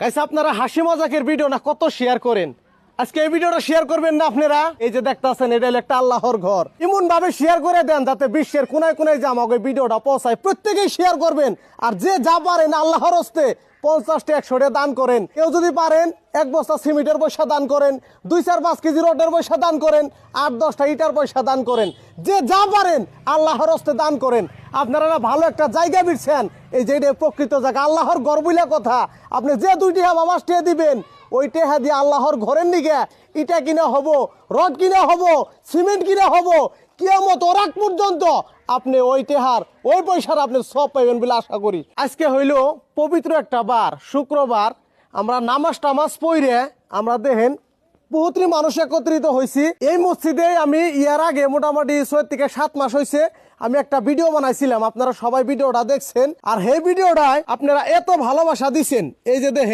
Guys আপনারা হাসি মজাকের video না কত শেয়ার করেন, আজকে এই ভিডিওটা শেয়ার করবেন না আপনারা? এই যে দেখতাছেন এটা হলো একটা আল্লাহর ঘর, এমন ভাবে শেয়ার করে দেন যাতে বিশ্বের কোনায় কোনায় যে আমাকে ভিডিওটা পৌঁছায়। প্রত্যেকেই শেয়ার করবেন, আর যে যা পারেন আল্লাহর হস্তে 50টা 100টা দান করেন। কেউ যদি পারেন 1 বস্তা সিমেন্টের পয়সা দান করেন, 2-4-5 কেজি রডের পয়সা দান করেন, 8-10টা ইটার পয়সা দান করেন। যে যা পারেন আল্লাহর হস্তে দান করেন। আপনারা না ভালো একটা জায়গা বিরছেন, এই যে এটা প্রকৃত জায়গা আল্লাহর ঘর বইলা কথা। আপনি যে 2 টাকা বা 5 টাকা দিবেন, ওই টাকা দিয়ে আল্লাহর ঘরের নিগে ইটা কিনা হবো, রড কিনা হবো, সিমেন্ট কিনা হবো। কিয়ামত ওর আগ পর্যন্ত আপনি ওই টেহার ওই পয়সার আপনি সব পাইবেন বলে আশা করি। আজকে হইল পবিত্র একটা বার, শুক্রবার। আমরা নামাজ টামাজ পড়ে আমরা দেখেন বহুতরি মানুষ একত্রিত হয়েছি এই মসজিদে। আমি ইয়ার আগে মোটামুটি 6 থেকে 7 মাস হয়েছে আমি একটা ভিডিও বানাইছিলাম, আপনারা সবাই ভিডিওটা দেখছেন। আর সেই ভিডিওটায় আপনারা এত ভালোবাসা দিচ্ছেন, এই যে দেখেন